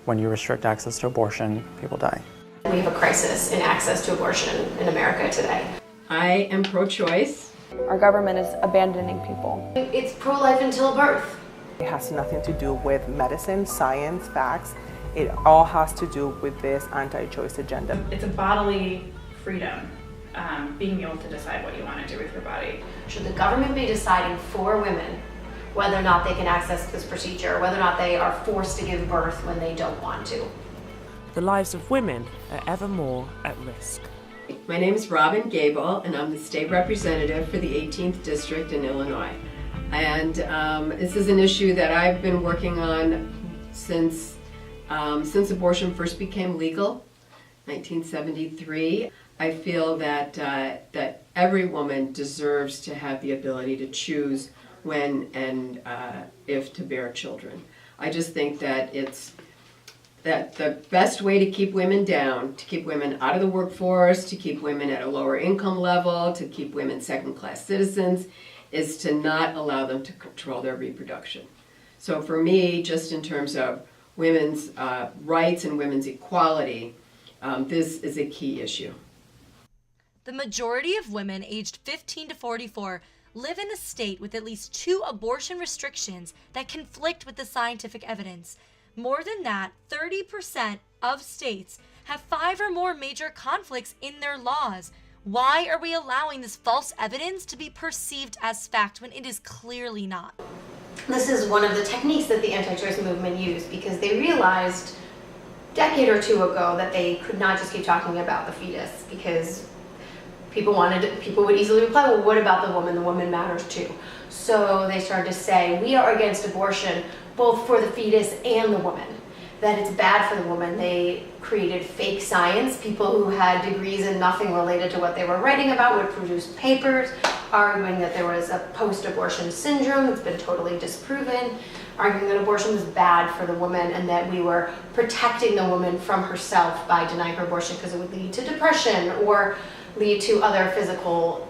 when you restrict access to abortion, people die. We have a crisis in access to abortion in America today. I am pro-choice. Our government is abandoning people. It's pro-life until birth. It has nothing to do with medicine, science, facts. It all has to do with this anti-choice agenda. It's a bodily freedom, being able to decide what you want to do with your body. Should the government be deciding for women whether or not they can access this procedure, whether or not they are forced to give birth when they don't want to? The lives of women are ever more at risk. My name is Robin Gable, and I'm the state representative for the 18th District in Illinois. And this is an issue that I've been working on since abortion first became legal, 1973. I feel that every woman deserves to have the ability to choose when and if to bear children. I just think that that the best way to keep women down, to keep women out of the workforce, to keep women at a lower income level, to keep women second-class citizens, is to not allow them to control their reproduction. So for me, just in terms of women's rights and women's equality, this is a key issue. The majority of women aged 15 to 44 live in a state with at least 2 abortion restrictions that conflict with the scientific evidence. More than that, 30% of states have 5 or more major conflicts in their laws. Why are we allowing this false evidence to be perceived as fact when it is clearly not? This is one of the techniques that the anti-choice movement used because they realized a decade or two ago that they could not just keep talking about the fetus because people would easily reply, well, what about the woman? The woman matters too. So they started to say, we are against abortion both for the fetus and the woman, that it's bad for the woman. They created fake science. People who had degrees in nothing related to what they were writing about would produce papers arguing that there was a post-abortion syndrome that's been totally disproven, arguing that abortion was bad for the woman and that we were protecting the woman from herself by denying her abortion because it would lead to depression or lead to other physical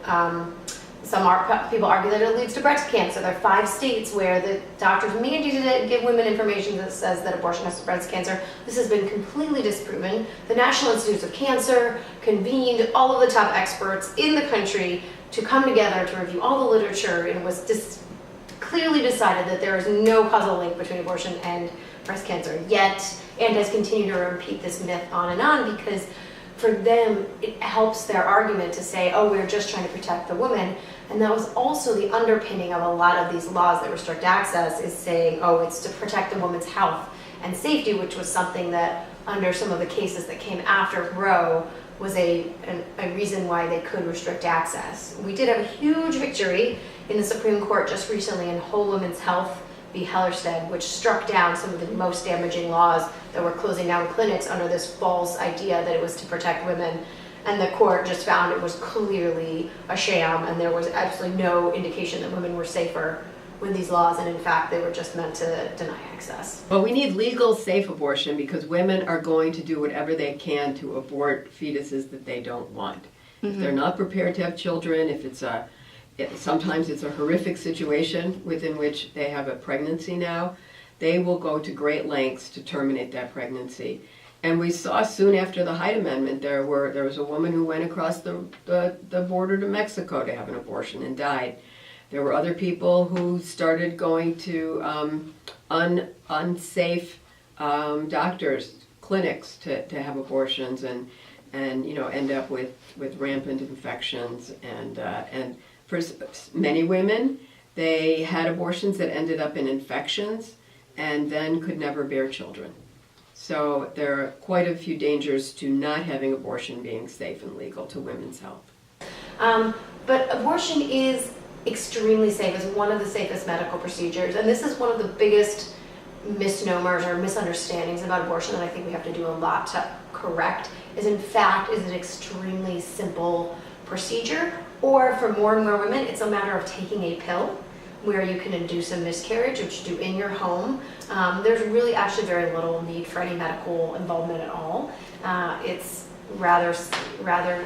people argue that it leads to breast cancer. There are 5 states where the doctors mandated to give women information that says that abortion has breast cancer. This has been completely disproven. The National Institutes of Cancer convened all of the top experts in the country to come together to review all the literature, and it was clearly decided that there is no causal link between abortion and breast cancer yet, and has continued to repeat this myth on and on because for them, it helps their argument to say, oh, we're just trying to protect the woman. And that was also the underpinning of a lot of these laws that restrict access, is saying, oh, it's to protect the woman's health and safety, which was something that under some of the cases that came after Roe was a reason why they could restrict access. We did have a huge victory in the Supreme Court just recently in Whole Women's Health v. Hellerstedt, which struck down some of the most damaging laws that were closing down clinics under this false idea that it was to protect women. And the court just found it was clearly a sham and there was absolutely no indication that women were safer with these laws, and in fact they were just meant to deny access. Well, we need legal, safe abortion because women are going to do whatever they can to abort fetuses that they don't want. If they're not prepared to have children, sometimes it's a horrific situation within which they have a pregnancy now, they will go to great lengths to terminate that pregnancy. And we saw soon after the Hyde Amendment, there was a woman who went across the border to Mexico to have an abortion and died. There were other people who started going to unsafe doctors, clinics to have abortions and end up with rampant infections. And for many women, they had abortions that ended up in infections and then could never bear children. So there are quite a few dangers to not having abortion being safe and legal to women's health. But abortion is extremely safe. It's one of the safest medical procedures. And this is one of the biggest misnomers or misunderstandings about abortion that I think we have to do a lot to correct, is in fact is an extremely simple procedure. Or for more and more women, it's a matter of taking a pill where you can induce a miscarriage, which you do in your home. There's really actually very little need for any medical involvement at all. It's rather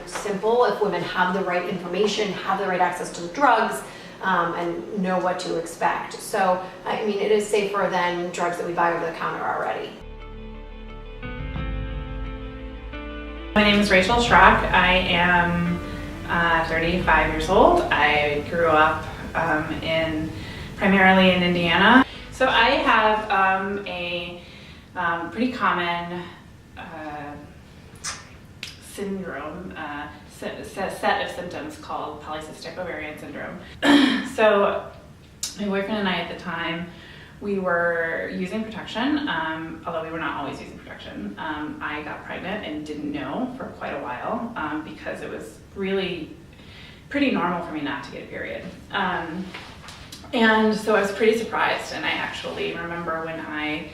simple if women have the right information, have the right access to the drugs, and know what to expect. So, I mean, it is safer than drugs that we buy over the counter already. My name is Rachel Schrock. I am 35 years old. I grew up primarily in Indiana. So I have a pretty common syndrome, set of symptoms called polycystic ovarian syndrome. So my boyfriend and I at the time, we were using protection, although we were not always using protection. I got pregnant and didn't know for quite a while because it was really pretty normal for me not to get a period. And so I was pretty surprised, and I actually remember when I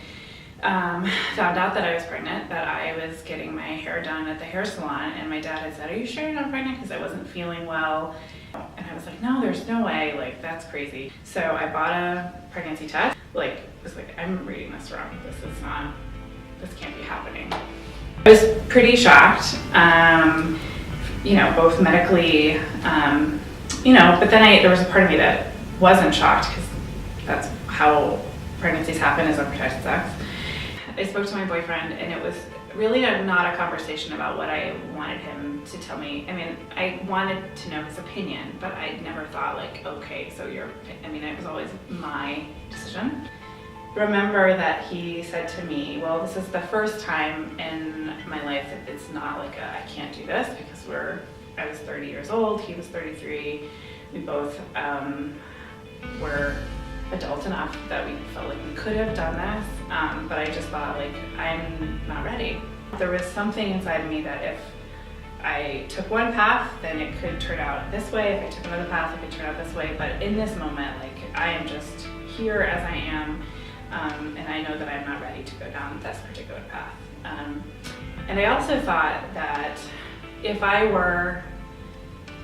found out that I was pregnant, that I was getting my hair done at the hair salon, and my dad had said, "Are you sure you're not pregnant?" Because I wasn't feeling well. And I was like, "No, there's no way, like, that's crazy." So I bought a pregnancy test. Like, I was like, "I'm reading this wrong. This can't be happening." I was pretty shocked, both medically, but then there was a part of me that wasn't shocked, because that's how pregnancies happen, is unprotected sex. I spoke to my boyfriend, and it was really not a conversation about what I wanted him to tell me. I mean, I wanted to know his opinion, but I never thought, like, okay, so it was always my decision. Remember that he said to me, "Well, this is the first time in my life that it's not like I can't do this," because I was 30 years old, he was 33. We both were adult enough that we felt like we could have done this, but I just thought, like, I'm not ready. There was something inside of me that if I took one path, then it could turn out this way. If I took another path, it could turn out this way. But in this moment, like, I am just here as I am, and I know that I'm not ready to go down this particular path. And I also thought that if I were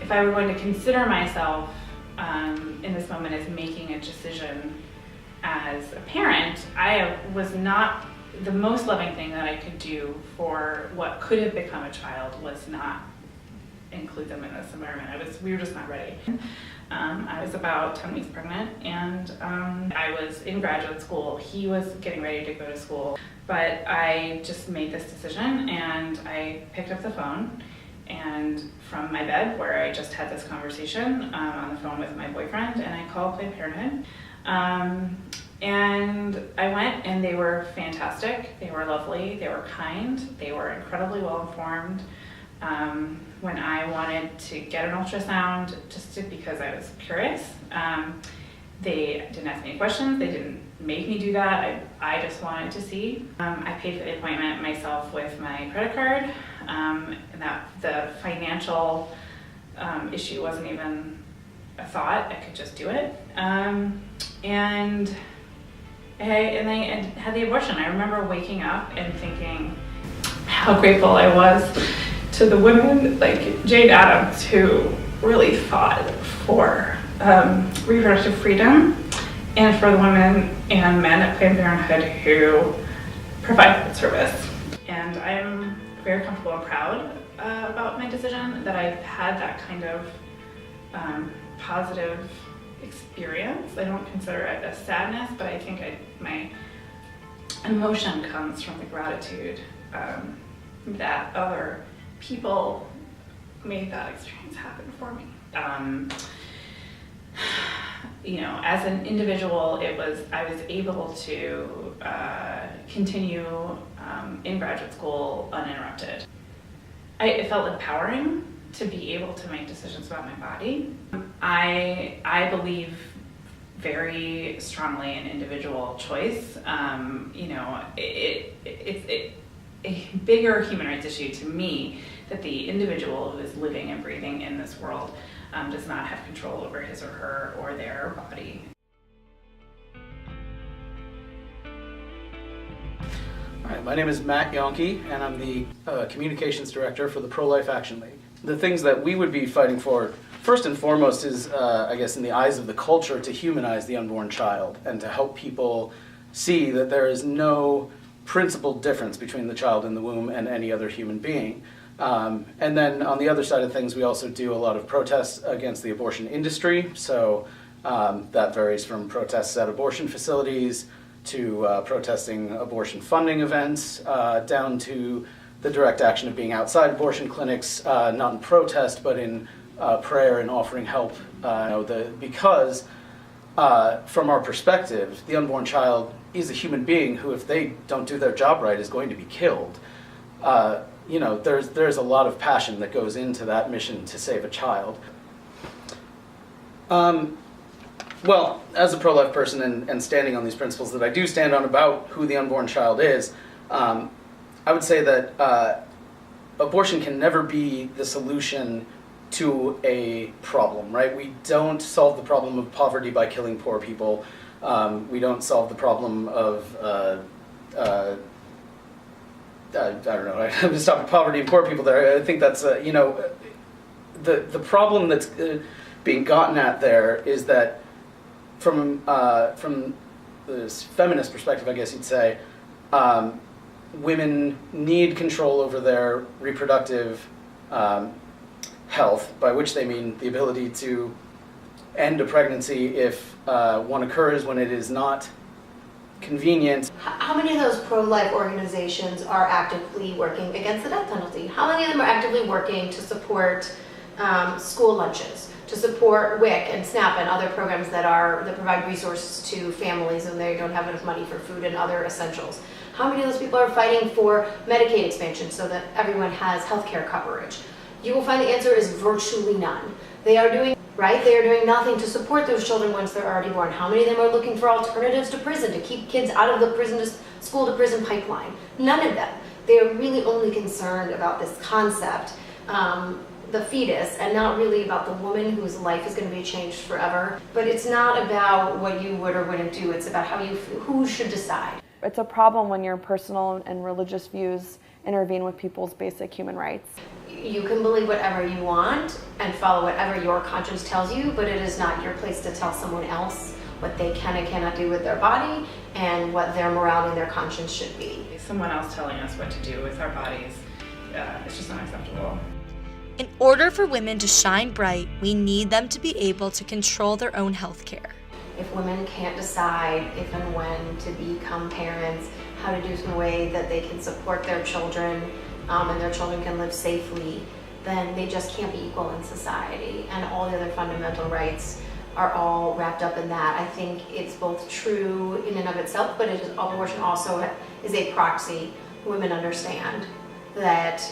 going to consider myself in this moment as making a decision as a parent, I was not, the most loving thing that I could do for what could have become a child was not include them in this environment. We were just not ready. I was about 10 weeks pregnant, and I was in graduate school. He was getting ready to go to school, but I just made this decision, and I picked up the phone, and from my bed, where I just had this conversation on the phone with my boyfriend, and I called Planned Parenthood. And I went, and they were fantastic. They were lovely. They were kind. They were incredibly well informed. When I wanted to get an ultrasound, because I was curious, they didn't ask me any questions. They didn't make me do that. I just wanted to see. I paid for the appointment myself with my credit card, and that the financial issue wasn't even a thought. I could just do it. And I had the abortion. I remember waking up and thinking how grateful I was to the women like Jane Addams, who really fought for reproductive freedom, and for the women and men at Planned Parenthood who provide that service. And I'm very comfortable and proud about my decision, that I've had that kind of positive experience. I don't consider it a sadness, but I think my emotion comes from the gratitude that other people made that experience happen for me. As an individual, I was able to continue in graduate school uninterrupted. It felt empowering to be able to make decisions about my body. I believe very strongly in individual choice. It's a bigger human rights issue to me that the individual who is living and breathing in this world does not have control over his or her or their body. All right, my name is Matt Yonke, and I'm the Communications Director for the Pro-Life Action League. The things that we would be fighting for, first and foremost, is, I guess, in the eyes of the culture, to humanize the unborn child and to help people see that there is no principled difference between the child in the womb and any other human being. And then on the other side of things, we also do a lot of protests against the abortion industry. So that varies from protests at abortion facilities to protesting abortion funding events, down to the direct action of being outside abortion clinics, not in protest, but in prayer and offering help. Because from our perspective, the unborn child is a human being who, if they don't do their job right, is going to be killed. There's a lot of passion that goes into that mission to save a child. Well, as a pro-life person and standing on these principles that I do stand on about who the unborn child is, I would say that abortion can never be the solution to a problem, right? We don't solve the problem of poverty by killing poor people. We don't solve the problem of, I don't know, I'm going to stop at poverty and poor people there. I think that's, the problem that's being gotten at there is that from this feminist perspective, I guess you'd say, women need control over their reproductive health, by which they mean the ability to end a pregnancy if one occurs when it is not convenient. How many of those pro-life organizations are actively working against the death penalty? How many of them are actively working to support school lunches, to support WIC and SNAP and other programs that provide resources to families when they don't have enough money for food and other essentials? How many of those people are fighting for Medicaid expansion so that everyone has health care coverage? You will find the answer is virtually none. They are doing nothing to support those children once they're already born. How many of them are looking for alternatives to prison, to keep kids out of the school to prison pipeline? None of them. They are really only concerned about this concept, the fetus, and not really about the woman whose life is going to be changed forever. But it's not about what you would or wouldn't do. It's about how you feel, who should decide. It's a problem when your personal and religious views intervene with people's basic human rights. You can believe whatever you want and follow whatever your conscience tells you, but it is not your place to tell someone else what they can and cannot do with their body and what their morality and their conscience should be. Someone else telling us what to do with our bodies, it's just not acceptable. In order for women to shine bright, we need them to be able to control their own health care. If women can't decide if and when to become parents, how to do it in a way that they can support their children and their children can live safely, then they just can't be equal in society. And all the other fundamental rights are all wrapped up in that. I think it's both true in and of itself, but abortion also is a proxy. Women understand that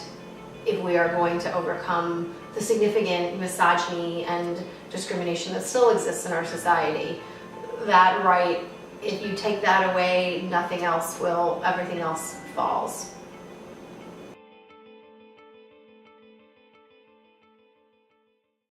if we are going to overcome the significant misogyny and discrimination that still exists in our society, that right, if you take that away, nothing else will, everything else falls.